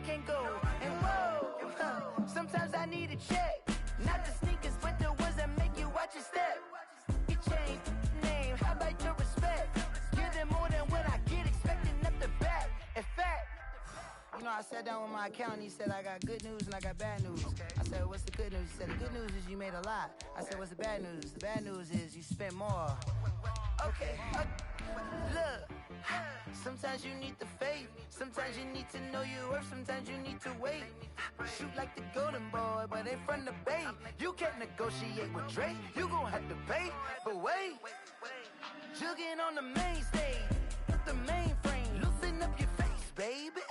can't go. And whoa, sometimes I need a check. Not the sneakers, but the ones that make you watch your step. You change name, how about your respect? Give them more than what I get, expecting up the back. In fact, you know, I sat down with my accountant, he said, I got good news and I got bad news. I said, what's the good news? He said, the good news is you made a lot. I said, what's the bad news? The bad news is you spent more. Okay, look, sometimes you need the faith. Sometimes you need to know your worth. Sometimes you need to wait. Shoot like the golden boy, but they from the bay. You can't negotiate with Drake. You gon' have to pay, but wait. Jugging on the main stage, with the mainframe. Loosen up your face, baby.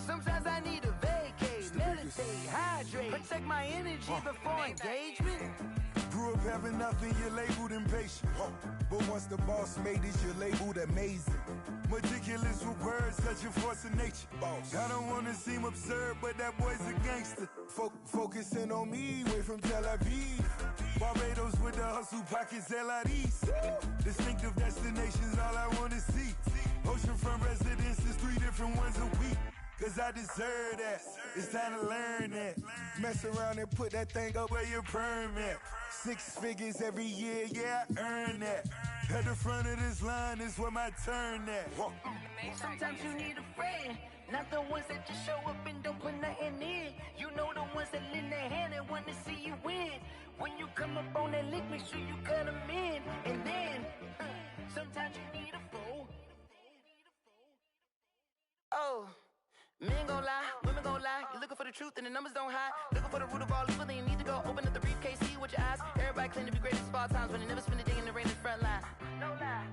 Sometimes I need a vacate, meditate, hydrate, protect my energy before engagement. Grew up having nothing, you're labeled impatient. But once the boss made it, you're labeled amazing. Meticulous with words, such a force of nature. I don't wanna seem absurd, but that boy's a gangster. Focusing on me, way from Tel Aviv. Barbados with the hustle pockets, LIDs. Distinctive destinations, all I wanna see. Oceanfront residences, 3 different ones a week. Cause I deserve that, it's time to learn that. Mess around and put that thing up where your permit. 6 figures every year, yeah, I earn that. At the front of this line is where my turn at. Sometimes you need a friend, not the ones that just show up and don't put nothing in. You know the ones that lend their hand and want to see you win. When you come up on that lick, make sure you cut them in. And then, sometimes you need a fool. Oh. Men gon' lie, women gon' lie. You're looking for the truth and the numbers don't hide. Looking for the root of all evil, then you need to go open up the briefcase, see with your eyes. Everybody claim to be greatest of all times, but they never spend a day in the rain in the front line. No lie.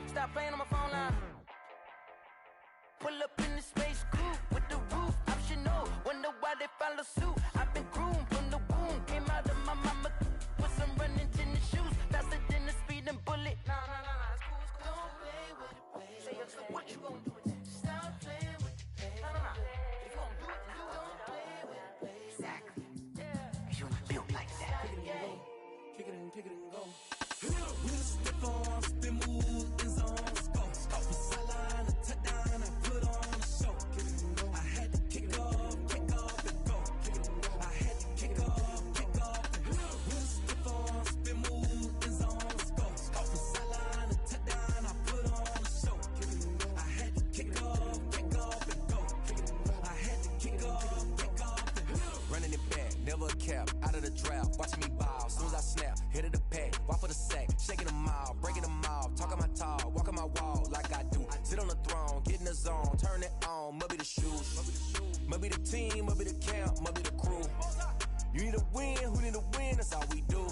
Stop playing on my phone line. Pull up in the space coupe with the roof optional. Wonder why they follow suit. I've been groomed from the womb. Came out of my mama with some running tennis shoes. Faster than the speeding bullet. Nah, it's cool, it's cool. Don't play with it, baby. Say, so what you gon' do with it? Stop playing with it. If you gon' do it, then don't play with it, baby. Exactly. Yeah. You're not built like that. Kick it and go. We'll step on, spin move, in zones, go. From sideline to touchdown, I put on a show. I had to kick off and go. I had to kick off and go. We'll step on, spin move, in zones, go. From sideline to touchdown, I put on a show. I had to kick off and go. I had to kick off and go. Running it back, never a cap, out of the drought, watching me bow. Soon as I snap, hit of the pack, walk for the sack, shaking them out, breaking them out, talking my talk, walking my wall like I do. Sit on the throne, get in the zone, turn it on, maybe the shoes, maybe the team, maybe the camp, maybe the crew. You need a win, who need a win, that's all we do.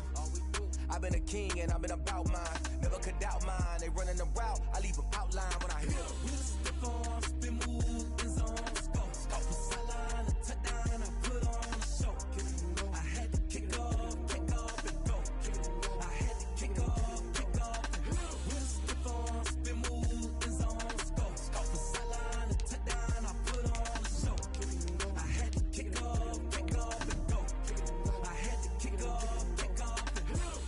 I've been a king and I've been about mine, never could doubt mine. They running the route, I leave them outline when I hit them. We'll step on, spin move, in zones, go. From sideline to touchdown, I put on a show. I had to kick off and go. I had to kick off and go. We'll step on, spin move, in zones, go. From sideline to touchdown, I put on a show. I had to kick off and go. I had to kick off and go.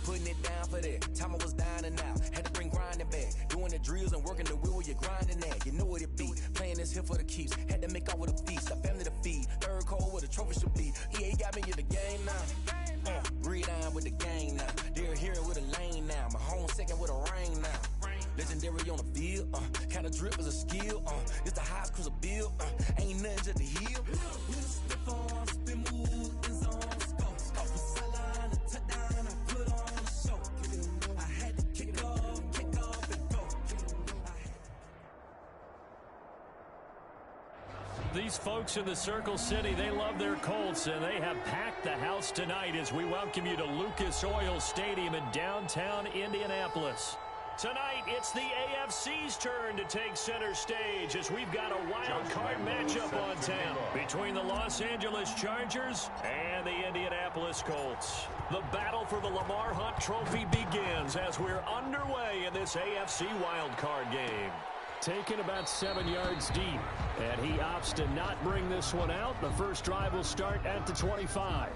Putting it down for that, time I was down and out, had to bring grinding back, doing the drills and working the wheel where you're grinding at, you know what it be, playing this here for the keeps, had to make off with a feast, a family to feed, third cold where the trophy should be, EA got me in the game now, breathe down with the gang now, they're here with a lane now, my home second with a rain now, legendary on the field, kinda drip is a skill, it's the highest cruiser bill, ain't nothing just to heal. We'll step on, spin move, in zones, go. From sideline to touchdown, I put on a show. I had to kick off and go. These folks in the Circle City, they love their Colts, and they have packed the house tonight as we welcome you to Lucas Oil Stadium in downtown Indianapolis. Tonight, it's the AFC's turn to take center stage as we've got a wild card matchup on town between the Los Angeles Chargers and the Indianapolis Colts. The battle for the Lamar Hunt Trophy begins as we're underway in this AFC wild card game. Taken about 7 yards deep, and he opts to not bring this one out. The first drive will start at the 25.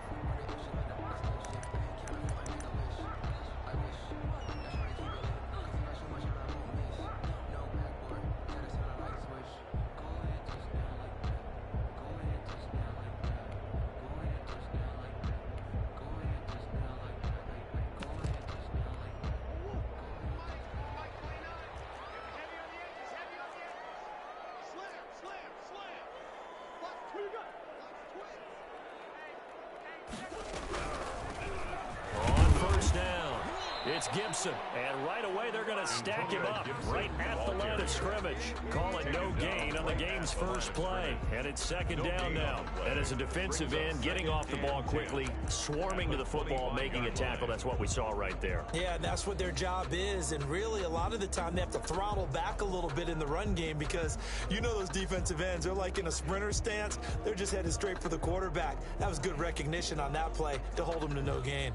it's Gibson. And right away, they're going to stack him up right at the line of scrimmage. Call it no gain on the game's first play. And it's second down now. And as a defensive end, getting off the ball quickly, swarming to the football, making a tackle, that's what we saw right there. Yeah, and that's what their job is. And really, a lot of the time, they have to throttle back a little bit in the run game because you know those defensive ends, they're like in a sprinter stance. They're just headed straight for the quarterback. That was good recognition on that play to hold them to no gain.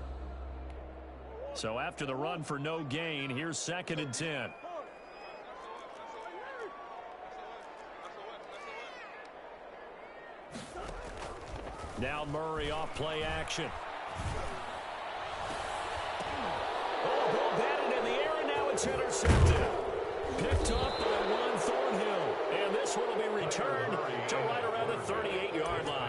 So after the run for no gain, here's 2nd and 10. Now Murray off play action. Oh, ball batted in the air, and now it's intercepted. Picked up by Juan Thornhill. And this one will be returned to right around the 38-yard line.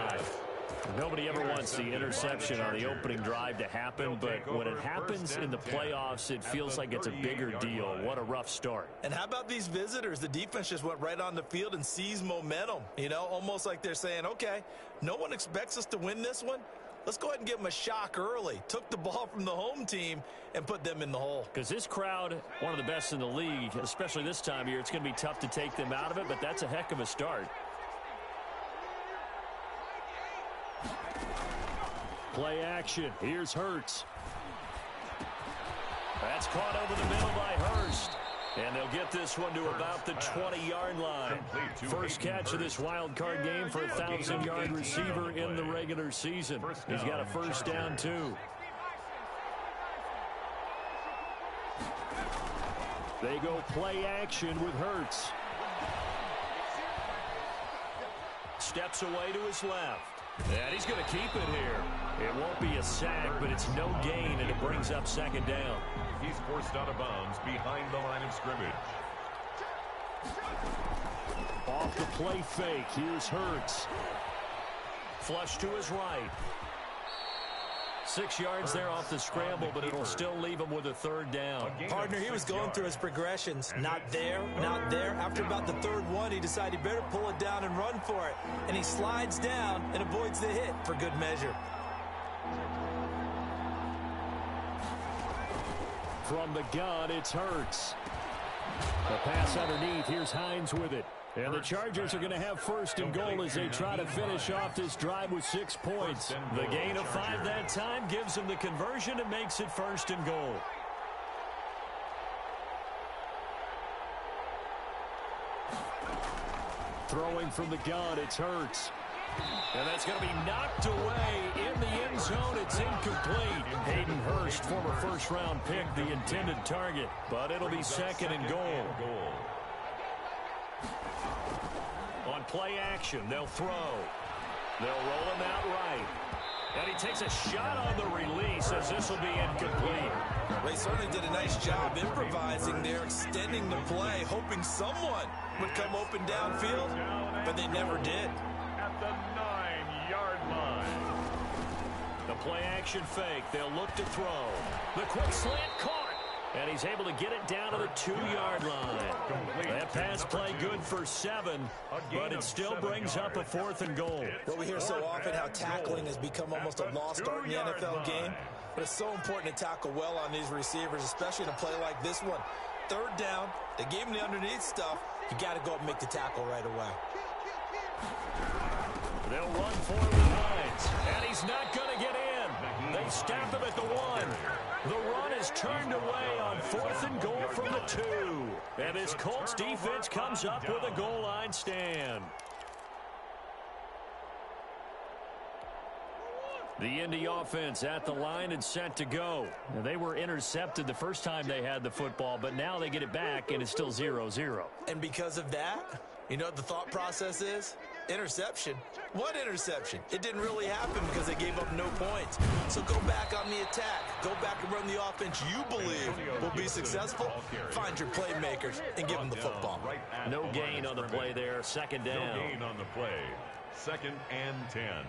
Nobody ever wants the interception on the opening drive to happen, but when it happens in the playoffs, it feels like it's a bigger deal. What a rough start. And how about these visitors? The defense just went right on the field and seized momentum. You know, almost like they're saying, okay, no one expects us to win this one. Let's go ahead and give them a shock early. Took the ball from the home team and put them in the hole. Because this crowd, one of the best in the league, especially this time of year, it's going to be tough to take them out of it, but that's a heck of a start. Play action. Here's Hurts. That's caught over the middle by Hurst. And they'll get this one to about the 20-yard line. First catch of this wild card game for a 1,000-yard receiver in the regular season. He's got a first down, too. They go play action with Hurts. Steps away to his left. And he's going to keep it here. It won't be a sack, but it's no gain, and it brings up 2nd down. He's forced out of bounds behind the line of scrimmage. Off the play fake, here's Hurts. Flush to his right. 6 yards there off the scramble, but it'll still leave him with a 3rd down. Partner, he was going through his progressions. Not there, not there. After about the 3rd one, he decided he better pull it down and run for it. And he slides down and avoids the hit for good measure. From the gun, it's Hurts. The pass underneath. Here's Hines with it. And the Chargers are going to have 1st and goal as they try to finish off this drive with 6 points. The gain of 5 that time gives them the conversion and makes it 1st and goal. Throwing from the gun, it's Hurts. And that's going to be knocked away in the end zone. It's incomplete. Hayden Hurst, former first-round pick, the intended target. But it'll be 2nd and goal. On play action, they'll throw. They'll roll him out right. And he takes a shot on the release as this will be incomplete. They certainly did a nice job improvising there, extending the play, hoping someone would come open downfield, but they never did. At the 9-yard line. The play action fake. They'll look to throw. The quick slant caught. And he's able to get it down to the 2-yard line. That pass play good for 7, but it still brings up a 4th and goal. Well, we hear so often how tackling has become almost a lost art in the NFL game, but it's so important to tackle well on these receivers, especially in a play like this one. 3rd down, they gave him the underneath stuff. You got to go up and make the tackle right away. They'll run for it with Hines, and he's not going to get in. They stop him at the 1. The run is turned away on 4th and goal from the 2. And this Colts defense comes up with a goal line stand. The Indy offense at the line and set to go. Now, they were intercepted the first time they had the football, but now they get it back, and it's still 0-0. And because of that, you know what the thought process is? Interception. What interception? It didn't really happen because they gave up no points. So go back on the attack. Go back and run the offense you believe will be successful. Find your playmakers and give them the football. No gain on the play there. 2nd down. No gain on the play. 2nd and 10.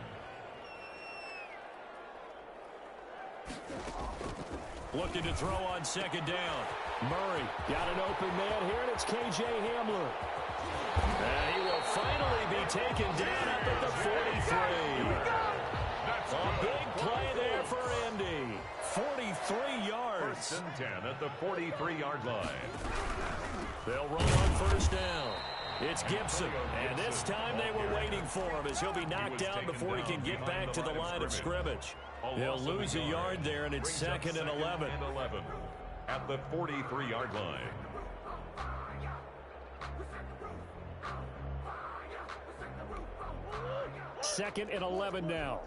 Looking to throw on 2nd down. Murray got an open man here, and it's K.J. Hamler. And he will finally be taken down up at the 43. A big play there for Indy. 43 yards. 1st and 10 at the 43-yard line. They'll run on first down. It's Gibson, and this time they were waiting for him as he'll be knocked down before he can get back to the line of scrimmage. He'll lose a yard there, and it's 2nd and 11. At the 43-yard line. Second and 11 now.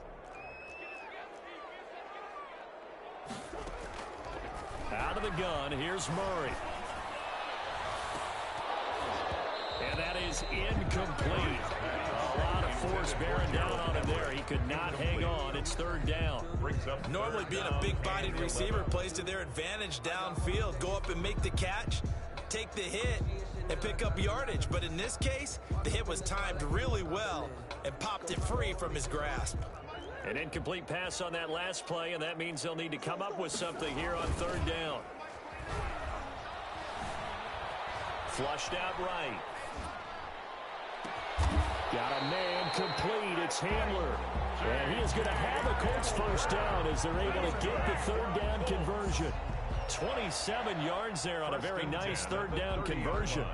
Out of the gun, here's Murray. And that is incomplete. A lot of force bearing down on him there. He could not hang on. It's 3rd down. Normally being a big-bodied receiver plays to their advantage downfield. Go up and make the catch, take the hit, and pick up yardage. But in this case, the hit was timed really well and popped it free from his grasp. An incomplete pass on that last play, and that means they'll need to come up with something here on 3rd down. Flushed out right. Got a man complete. It's Handler. And he is going to have a Colts first down as they're able to get the 3rd down conversion. 27 yards there on a very nice 3rd down conversion.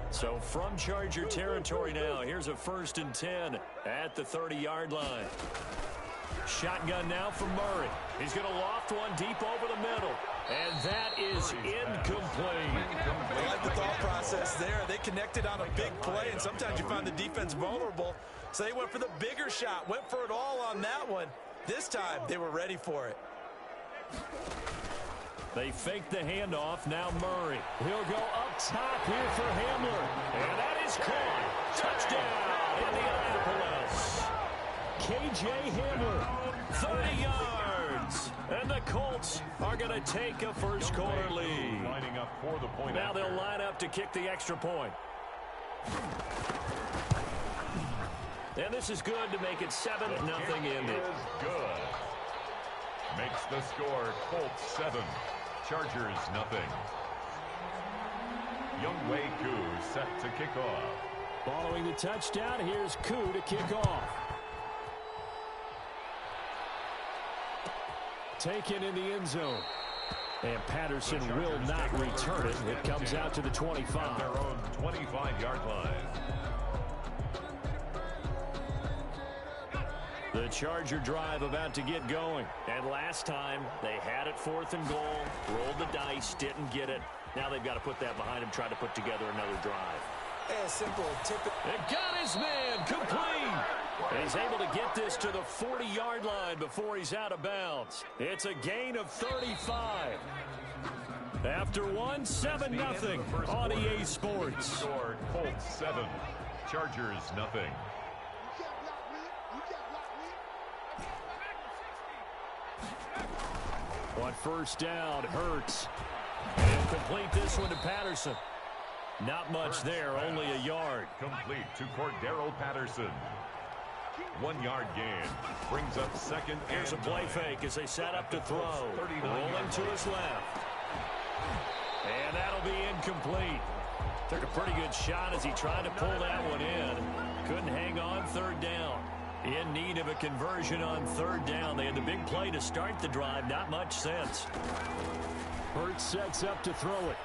So from Charger territory now, here's a 1st and 10 at the 30-yard line. Shotgun now from Murray. He's going to loft one deep over the middle. And that is incomplete. I like the thought process there. They connected on a big play, and sometimes you find the defense vulnerable. So they went for the bigger shot, went for it all on that one. This time, they were ready for it. They fake the handoff. Now Murray. He'll go up top here for Hamler. And that is caught. Touchdown, Indianapolis. K.J. Hamler, 30 yards. And the Colts are going to take a first quarter lead. Lining up for the point. Now they'll line up to kick the extra point. And this is good to make it 7-0 Indy. Good. Makes the score Colts 7, Chargers 0. Younghoe Koo set to kick off. Following the touchdown, here's Koo to kick off. Taken in the end zone. And Patterson will not return it. It comes out to the 25. Their own 25-yard line. The Charger drive about to get going. And last time, they had it 4th and goal, rolled the dice, didn't get it. Now they've got to put that behind him, try to put together another drive. A simple tip. It got his man complete. And he's able to get this to the 40-yard line before he's out of bounds. It's a gain of 35. After one, 7-0 on EA Sports. Score Colts 7, Chargers 0. On first down, Hurts. And complete this one to Patterson. Not much there, only a yard. Complete to Cordero Patterson. 1 yard gain. Brings up 2nd and Here's a play fake as they set up to throw. Rolling to his left. And that'll be incomplete. Took a pretty good shot as he tried to pull that one in. Couldn't hang on 3rd down. In need of a conversion on 3rd down. They had the big play to start the drive. Not much sense. Hurts sets up to throw it.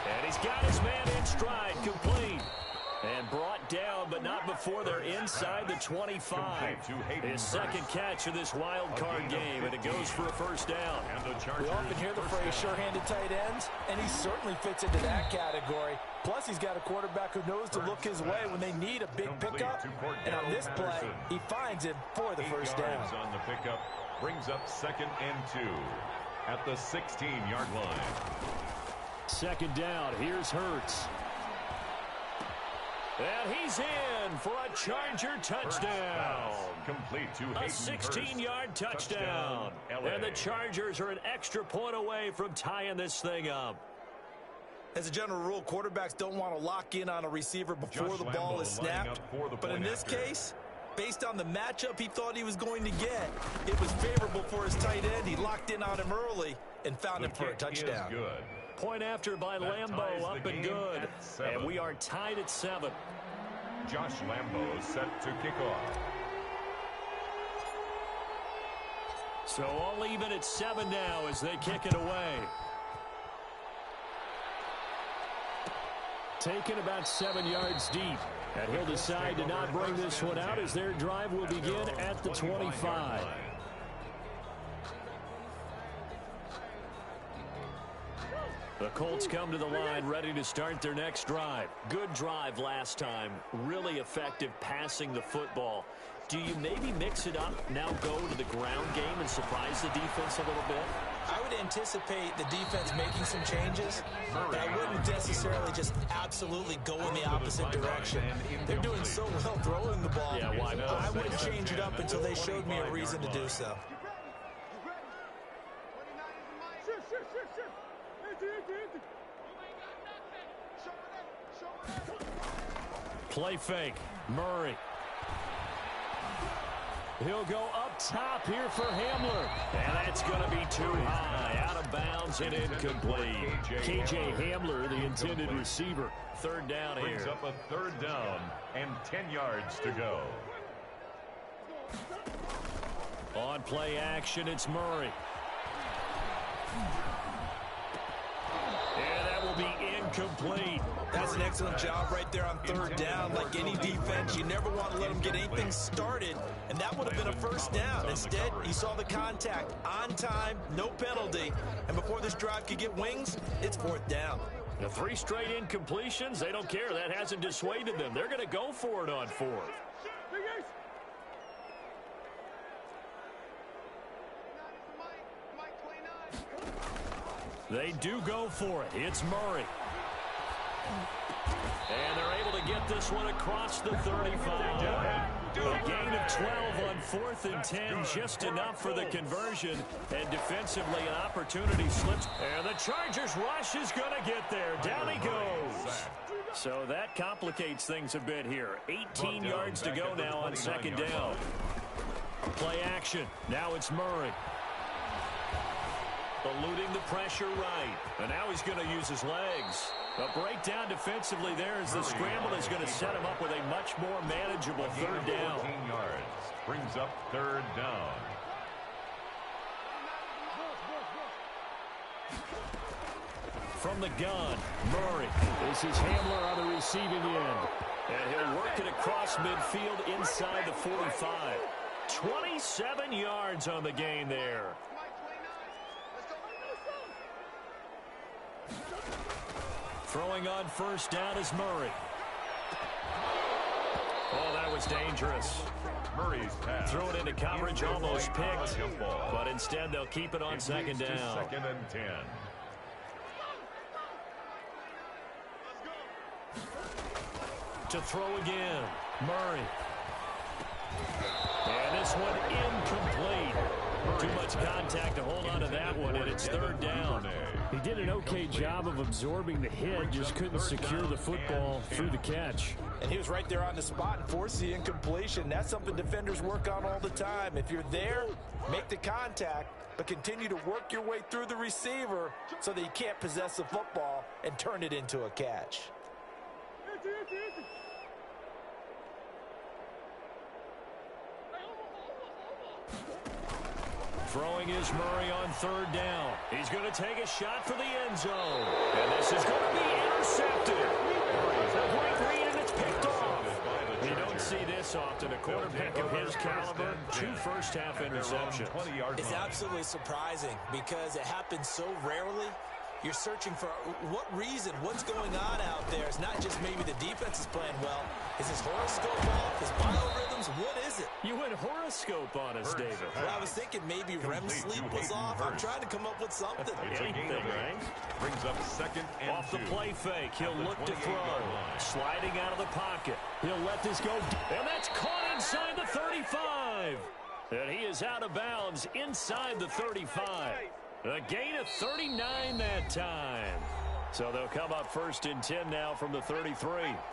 And he's got his man in stride, complete. And brought down, but not before they're inside the 25. His 2nd catch of this wild card game, and it goes for a first down. We often hear the phrase sure-handed tight ends, and he certainly fits into that category. Plus, he's got a quarterback who knows to look his way when they need a big pickup. And on this play, he finds it for the first down. On the pickup brings up 2nd and 2 at the 16-yard line. 2nd down. Here's Hurts. And he's in for a Charger touchdown. Complete to a 16-yard touchdown. And the Chargers are an extra point away from tying this thing up. As a general rule, quarterbacks don't want to lock in on a receiver before the ball is snapped. But in this case, based on the matchup he thought he was going to get, it was favorable for his tight end. He locked in on him early and found him for a touchdown. Point after by Lambo, up and good. And we are tied at 7. Josh Lambo set to kick off. So all even at 7 now as they kick it away. Taken about 7 yards deep. And he'll decide to not bring this one out as their drive will begin at the 25. The Colts come to the line ready to start their next drive. Good drive last time. Really effective passing the football. Do you maybe mix it up, now go to the ground game and surprise the defense a little bit? I would anticipate the defense making some changes, but I wouldn't necessarily just absolutely go in the opposite direction. They're doing so well throwing the ball. Yeah, why not? I wouldn't change it up until they showed me a reason to do so. Play fake. Murray. He'll go up top here for Hamler. And that's going to be too high. Out of bounds and incomplete. KJ Hamler, the intended receiver. Third down here. Brings up a third down and 10 yards to go. On play action, it's Murray. And that will be incomplete. That's an excellent job right there on third down. Like any defense, you never want to let them get anything started, and that would have been a first down. Instead, he saw the contact on time, no penalty, and before this drive could get wings, it's fourth down. The 3 straight incompletions, they don't care. That hasn't dissuaded them. They're going to go for it on 4th. They do go for it. It's Murray. And they're able to get this one across the 35. A gain of 12 on 4th and 10, just enough for the conversion. And defensively, an opportunity slips. And the Chargers rush is going to get there. Down he goes. So that complicates things a bit here. 18 yards to go now on 2nd down. Play action. Now it's Murray. Eluding the pressure right. And now he's going to use his legs. A breakdown defensively there as the scramble is going to set him up with a much more manageable third down. 14 yards. Brings up third down. From the gun, Murray. This is Hamler on the receiving end. And he'll work it across midfield inside the 45. 27 yards on the gain there. Throwing on first down is Murray. Oh, that was dangerous. Murray's pass. Throw it into coverage, almost picked. But instead, they'll keep it on 2nd down. 2nd and 10. To throw again, Murray. And this one incomplete. Too much contact to hold on to that one, and it's third down. He did an okay job of absorbing the hit, just couldn't secure the football through the catch. And he was right there on the spot and forced the incompletion. That's something defenders work on all the time. If you're there, make the contact, but continue to work your way through the receiver so that you can't possess the football and turn it into a catch. Throwing is Murray on third down. He's going to take a shot for the end zone. And this is going to be intercepted. A great read, and it's picked off. You don't see this often. A quarterback of his caliber, 2 first-half interceptions. It's absolutely surprising because it happens so rarely. You're searching for what reason, what's going on out there. It's not just maybe the defense is playing well. Is his horoscope off? His biorhythms? What is it? You went horoscope on us, David. Well, I was thinking maybe REM sleep was off. I'm trying to come up with something. Anything, right? Brings up 2nd and 2. Off the play fake, he'll look to throw. Sliding out of the pocket. He'll let this go. And that's caught inside the 35. And he is out of bounds inside the 35. A gain of 39 that time. So they'll come up 1st and 10 now from the 33.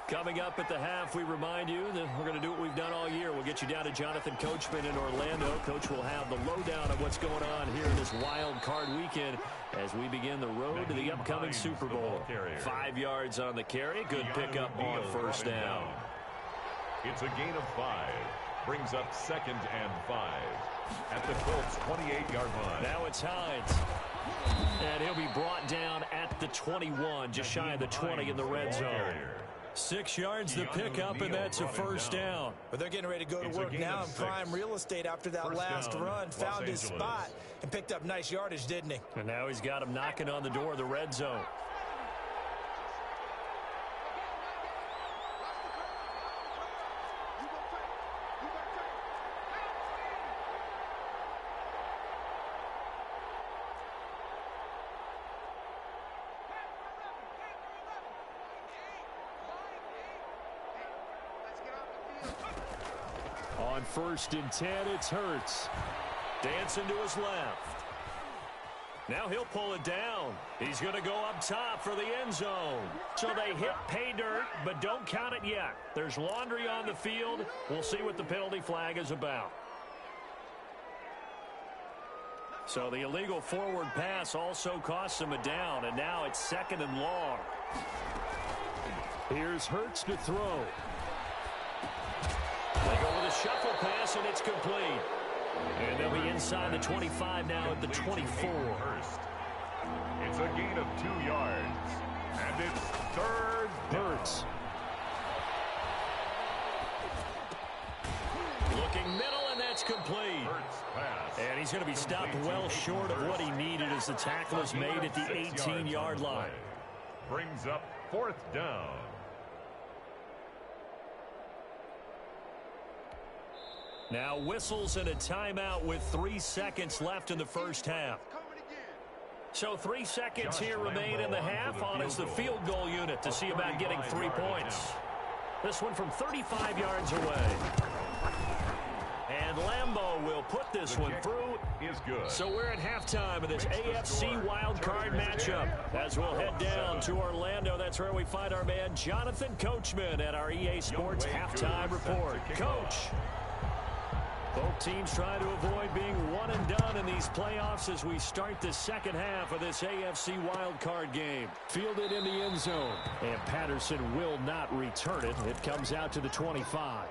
Coming up at the half, we remind you that we're going to do what we've done all year. We'll get you down to Jonathan Coachman in Orlando. Coach will have the lowdown of what's going on here in this wild card weekend as we begin the road to the upcoming Super Bowl. 5 yards on the carry. Good pickup on 1st down. It's a gain of 5. Brings up 2nd and 5 at the Colts 28-yard line. Now it's Hines. And he'll be brought down at the 21, just shy of the 20 in the red zone. 6 yards the pickup, and that's a 1st down. But they're getting ready to go to work now in prime real estate after that last run. Found his spot and picked up nice yardage, didn't he? And now he's got him knocking on the door of the red zone. On 1st and 10, it's Hurts. Dancing to his left. Now he'll pull it down. He's going to go up top for the end zone. So they hit pay dirt, but don't count it yet. There's laundry on the field. We'll see what the penalty flag is about. So the illegal forward pass also costs him a down, and now it's 2nd and long. Here's Hurts to throw. They go with a shuffle pass, and it's complete. And they'll be inside the 25 now at the 24. It's a gain of 2 yards. And it's 3rd down. Hurts. Looking middle, and that's complete. And he's going to be stopped well short of what he needed as the tackle is made at the 18-yard line. Brings up 4th down. Now whistles and a timeout with 3 seconds left in the first half. So 3 seconds here remain in the half on as the field goal unit to see about getting 3 points. This one from 35 yards away. And Lambeau will put this one through. So we're at halftime of this AFC wildcard matchup. As we'll head down to Orlando, that's where we find our man Jonathan Coachman at our EA Sports Halftime Report. Coach. Both teams trying to avoid being one and done in these playoffs as we start the second half of this AFC wildcard game. Fielded in the end zone, and Patterson will not return it. It comes out to the 25.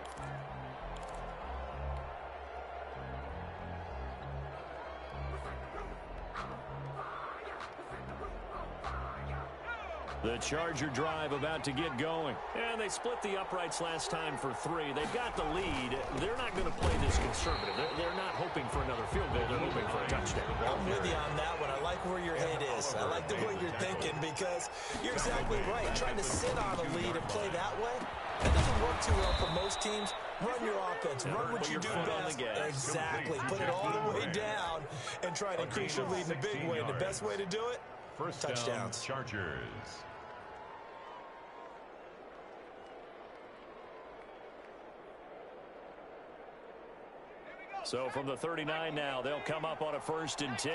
The Charger drive about to get going. And they split the uprights last time for 3. They've got the lead. They're not going to play this conservative. They're not hoping for another field goal. They're hoping for a touchdown. I'm with you on that one. I like where your head is. I like the way you're thinking because you're exactly right. Trying to sit on a lead and play that way, that doesn't work too well for most teams. Run your offense. Run what you do best. Exactly. Put it all the way down and try to increase your lead in a big way. And the best way to do it, touchdowns. Chargers. So from the 39 now, they'll come up on a 1st and 10.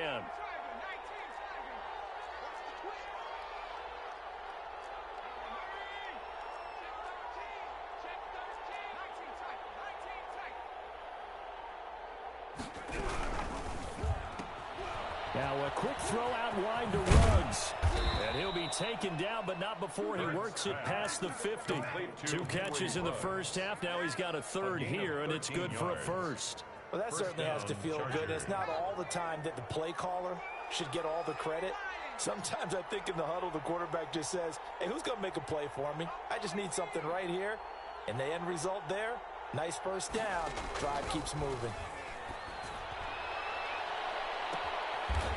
Now a quick throw out wide to Ruggs. And he'll be taken down, but not before he works it past the 50. 2 catches in the first half. Now he's got a 3rd here, and it's good for a 1st. Well, that certainly has to feel good. It's not all the time that the play caller should get all the credit. Sometimes I think in the huddle, the quarterback just says, hey, who's going to make a play for me? I just need something right here. And the end result there, nice 1st down. Drive keeps moving.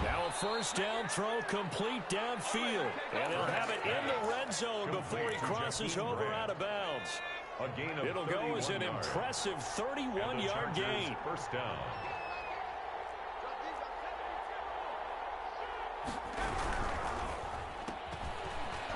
Now a 1st down throw complete downfield. And he'll have it in the red zone before he crosses over out of bounds. It'll go as an impressive 31-yard gain. 1st down.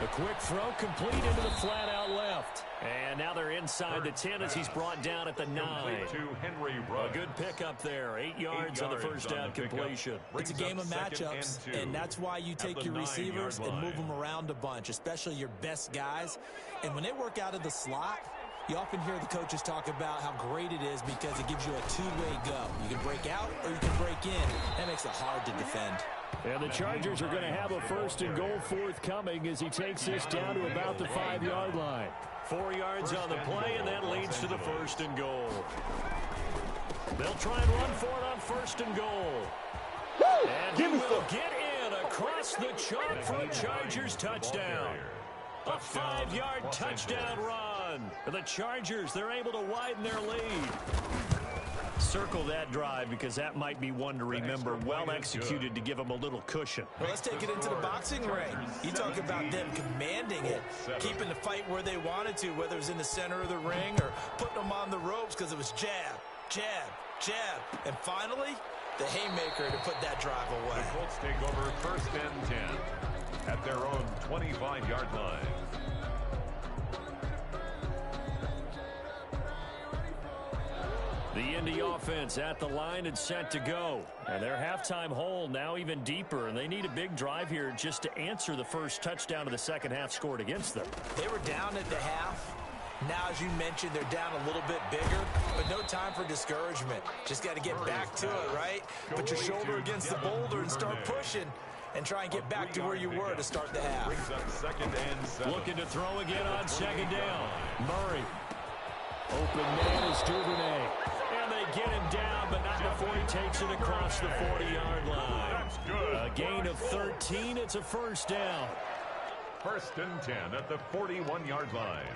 The quick throw complete into the flat out left. And now they're inside the 10 as he's brought down at the 9. A good pickup there. 8 yards on the first down completion. It's a game of matchups, and that's why you take your receivers and move them around a bunch, especially your best guys. And when they work out of the slot, you often hear the coaches talk about how great it is because it gives you a two-way go. You can break out or you can break in. That makes it hard to defend. And the Chargers are going to have a 1st and goal forthcoming as he takes this down to about the 5-yard line. 4 yards on the play, and that leads to the 1st and goal. They'll try and run for it on 1st and goal. And he will get in across the chalk for a Chargers touchdown. A 5-yard touchdown run. The Chargers, they're able to widen their lead. Circle that drive because that might be one to remember. Well executed to give them a little cushion. Well, let's take it into the boxing ring. You talk about them commanding it, keeping the fight where they wanted to, whether it was in the center of the ring or putting them on the ropes because it was jab, jab, jab. And finally, the haymaker to put that drive away. The Colts take over 1st and 10 at their own 25-yard line. The Indy offense at the line and set to go. And their halftime hole now even deeper, and they need a big drive here just to answer the first touchdown of the second half scored against them. They were down at the half. Now, as you mentioned, they're down a little bit bigger, but no time for discouragement. Just got to get back to it, right? Put your shoulder against the boulder and start pushing and try and get back to where you were to start the half. Looking to throw again on 2nd down. Murray. Open man is Duvernay. And they get him down, but not before he takes it across the 40-yard line. A gain of 13. It's a 1st down. 1st and 10 at the 41-yard line.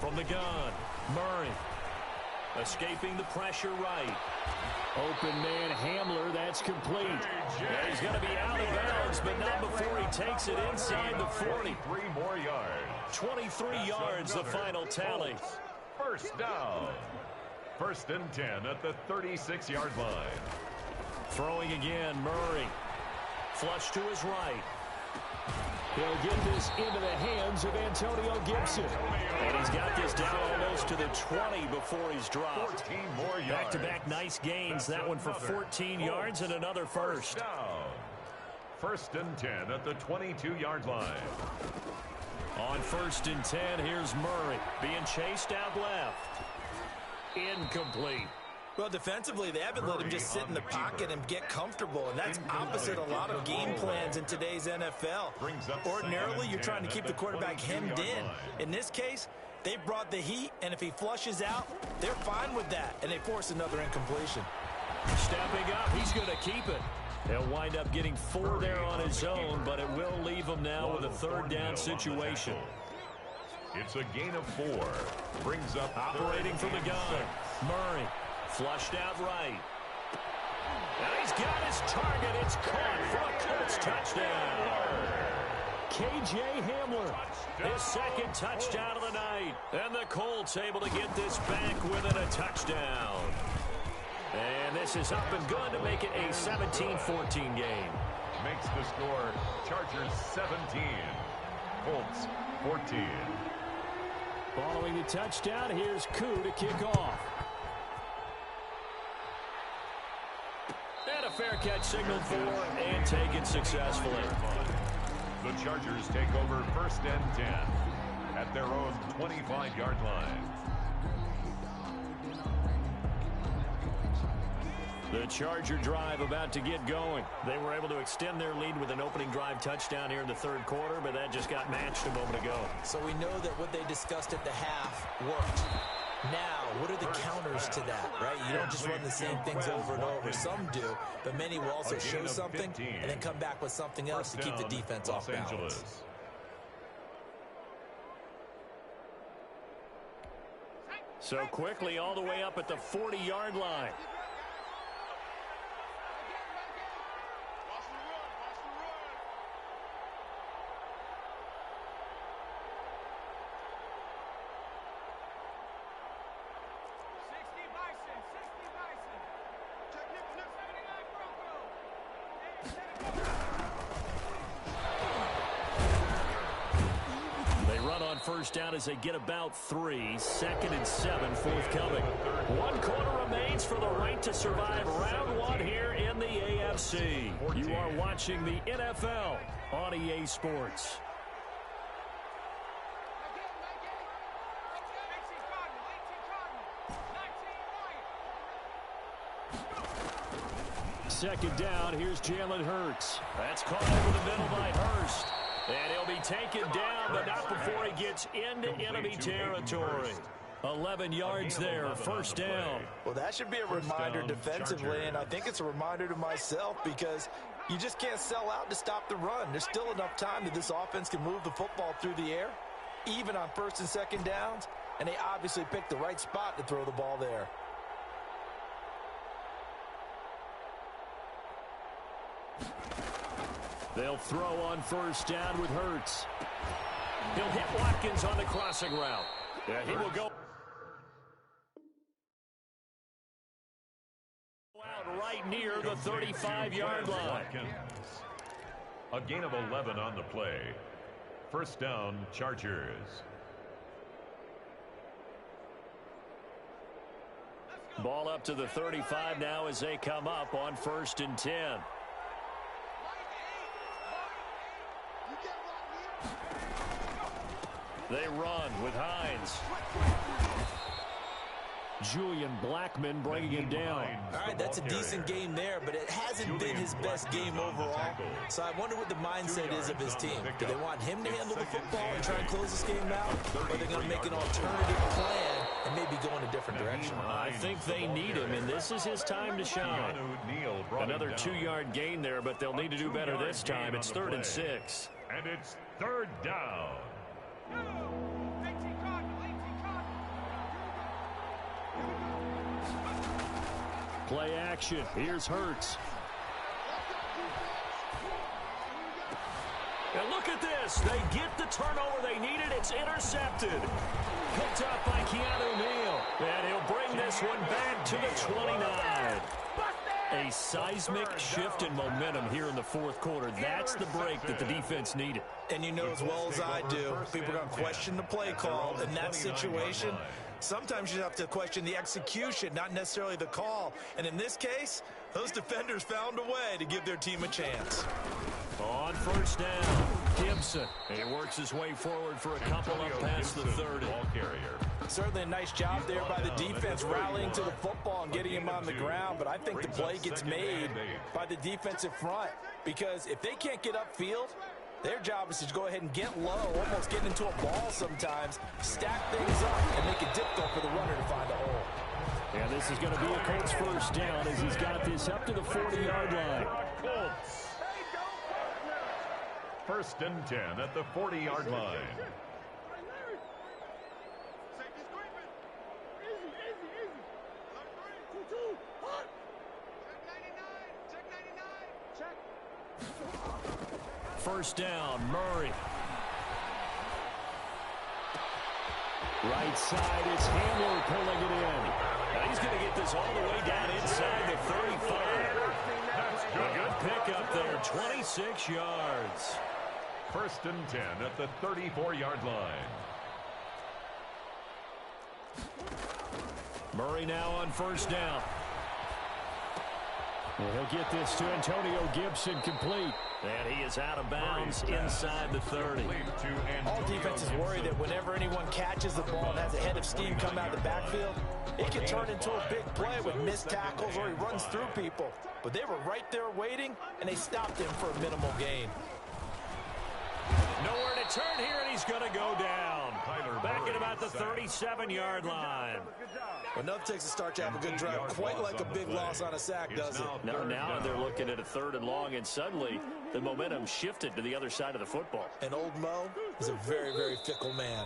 From the gun, Murray. Escaping the pressure right. Open man, Hamler, that's complete. Yeah, he's going to be out of bounds, but not before he takes it inside the 40. 3 more yards. 23 yards, the final tally. 1st down. 1st and 10 at the 36-yard line. Throwing again, Murray. Flush to his right. He'll get this into the hands of Antonio Gibson. And he's got this down almost to the 20 before he's dropped. 14 more yards. Back-to-back nice gains. That one for 14 yards and another 1st. Down. 1st and 10 at the 22-yard line. On 1st and 10, here's Murray being chased out left. Incomplete. Well, defensively, they haven't let him just sit in the pocket and get comfortable, and that's opposite a lot of game plans in today's NFL. Ordinarily, you're trying to keep the quarterback hemmed in. In this case, they brought the heat, and if he flushes out, they're fine with that, and they force another incompletion. Stepping up, he's going to keep it. He'll wind up getting 4 there on his own, but it will leave him now with a 3rd down situation. It's a gain of 4. Brings up operating from the gun. Murray. Flushed out right. Now he's got his target. It's caught for a Colts touchdown. K.J. Hamler, his 2nd touchdown of the night. And the Colts able to get this back within a touchdown. And this is up and good to make it a 17-14 game. Makes the score Chargers 17, Colts 14. Following the touchdown, here's Koo to kick off. And a fair catch signaled for and taken successfully. The Chargers take over 1st and 10 at their own 25-yard line. The Charger drive about to get going. They were able to extend their lead with an opening drive touchdown here in the 3rd quarter, but that just got matched a moment ago. So we know that what they discussed at the half worked. Now, what are the counters to that, right? You don't just run the same things over and over. Some do, but many will also show something and then come back with something else to keep the defense off balance. So quickly all the way up at the 40-yard line. first down as they get about 3. 2nd and 7 forthcoming. 1 quarter remains for the right to survive round 1 here in the AFC. You are watching the NFL on EA Sports. Second down, here's Jalen Hurts. That's caught over the middle by Hurst. And he'll be taken down, but not before he gets into enemy territory. 11 yards there, first down. Well, that should be a reminder defensively, and I think it's a reminder to myself because you just can't sell out to stop the run. There's still enough time that this offense can move the football through the air, even on 1st and 2nd downs, and they obviously picked the right spot to throw the ball there. They'll throw on first down with Hurts. He'll hit Watkins on the crossing route. Yeah, he will go out right near the 35-yard line. A gain of 11 on the play. First down, Chargers. Ball up to the 35 now as they come up on 1st and 10. They run with Hines. Julian Blackman bringing him down. All right, that's a decent game there, but it hasn't been his best game overall. So I wonder what the mindset is of his team. Do they want him to handle the football and try and close this game out? Or are they going to make an alternative plan and maybe go in a different direction? I think they need him, and this is his time to shine. Another 2-yard gain there, but they'll need to do better this time. It's 3rd and 6. And it's 3rd down. Play action. Here's Hurts. And look at this. They get the turnover they needed. It's intercepted. Picked up by Keanu Neal. And he'll bring this one back to the 29. A seismic shift in momentum here in the 4th quarter. That's the break that the defense needed. And you know as well as I do, people are going to question the play call in that situation. Sometimes you have to question the execution, not necessarily the call. And in this case, those defenders found a way to give their team a chance. On first down, Gibson. He works his way forward for a couple up past the 30. Certainly a nice job there by the defense rallying to the football and getting him on the ground, but I think the play gets made by the defensive front because if they can't get upfield, their job is to go ahead and get low, almost get into a ball sometimes, stack things up, and make it difficult for the runner to find a hole. Yeah, this is going to be a Colts first down as he's got this up to the 40-yard line. Colts. 1st and 10 at the 40-yard line. First down, Murray. Right side, it's Hamler pulling it in. Now he's going to get this all the way down inside the 35. A good pickup there, 26 yards. 1st and 10 at the 34-yard line. Murray now on first down. And he'll get this to Antonio Gibson complete. And he is out of bounds inside the 30. All defenses worry that whenever anyone catches the ball and has a head of steam come out of the backfield, it can turn into a big play with missed tackles or he runs through people. But they were right there waiting, and they stopped him for a minimal gain. Nowhere to turn here, and he's going to go down. Back at about the 37-yard line. Well, nothing takes a start to have a good drive. Quite like a big loss on a sack, does it? No, now they're looking at a 3rd and long, and suddenly the momentum shifted to the other side of the football. And old Mo is a very, very fickle man.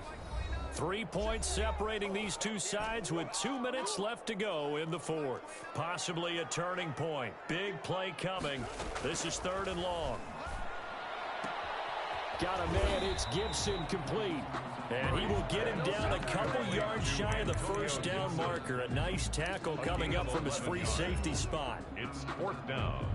3 points separating these two sides with 2 minutes left to go in the 4th. Possibly a turning point. Big play coming. This is 3rd and long. Got a man, it's Gibson complete. And he will get him down a couple yards shy of the first down marker. A nice tackle coming up from his free safety spot. It's 4th down.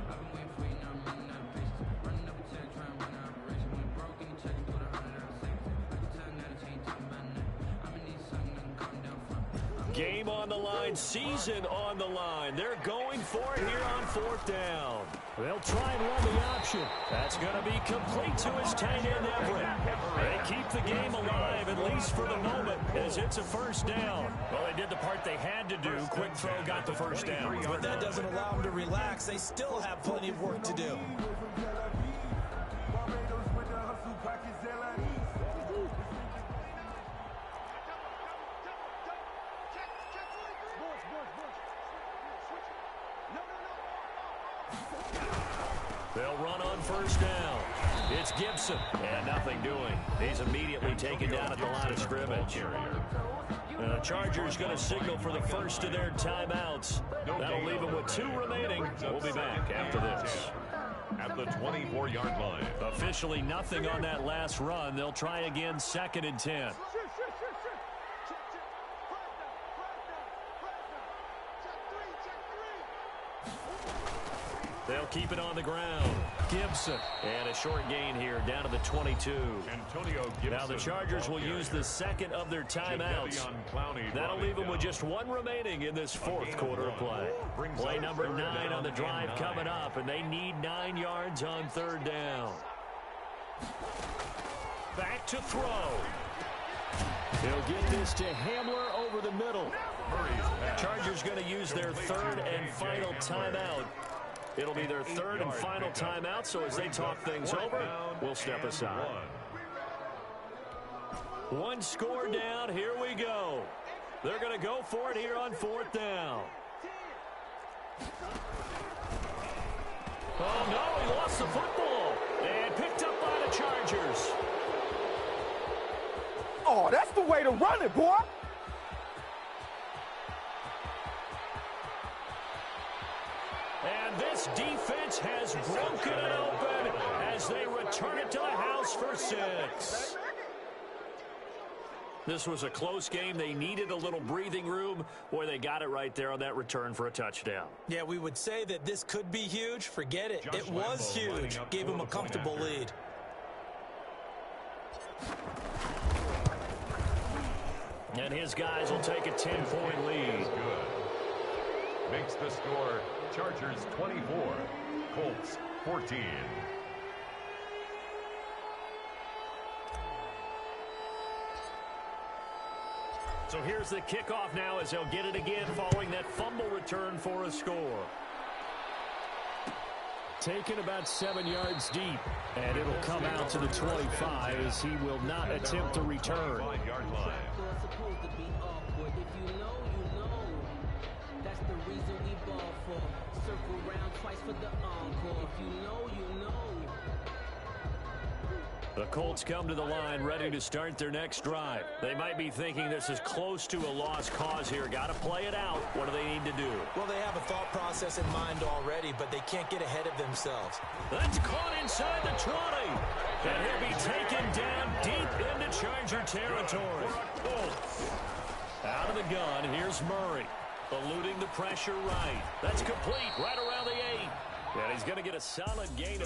Game on the line, season on the line. They're going for it here on 4th down. They'll try and run the option. That's going to be complete to his tight end, Everett. They keep the game alive, at least for the moment, as it's a 1st down. Well, they did the part they had to do. Quick throw got the 1st down. But that doesn't allow them to relax. They still have plenty of work to do. They'll run on 1st down. It's Gibson, and nothing doing. He's immediately taken down at the line of scrimmage. The Chargers going to signal for the first of their timeouts. That'll leave them with 2 remaining. We'll be back after this. At the 24-yard line. Officially nothing on that last run. They'll try again, 2nd and 10. They'll keep it on the ground. Gibson. And a short gain here down to the 22. Antonio Gibson. Now the Chargers will use the second of their timeouts. That'll leave them with just 1 remaining in this 4th quarter of play. Play number 9 on the drive coming up, and they need 9 yards on 3rd down. Back to throw. He'll get this to Hamler over the middle. Chargers going to use their 3rd and final timeout. It'll be their 3rd and final timeout, so as they talk things over, we'll step aside. 1 score down, here we go. They're going to go for it here on 4th down. Oh, no, he lost the football. And picked up by the Chargers. Oh, that's the way to run it, boy. And this defense has broken it open as they return it to the house for 6. This was a close game. They needed a little breathing room. Boy, they got it right there on that return for a touchdown. Yeah, we would say that this could be huge. Forget it. It was huge. Gave him a comfortable lead. And his guys will take a 10-point lead. Good. Makes the score Chargers 24, Colts 14. So here's the kickoff now as they'll get it again following that fumble return for a score. Taken about 7 yards deep, and it'll come out to the 25 as he will not attempt to return. 5-yard line. The Colts come to the line ready to start their next drive. They might be thinking this is close to a lost cause here. Got to play it out. What do they need to do? Well, they have a thought process in mind already, but they can't get ahead of themselves. That's caught inside the 20. And he'll be taken down deep into Charger territory. Out of the gun, here's Murray. Eluding the pressure right. That's complete right around the 8. And he's going to get a solid gain of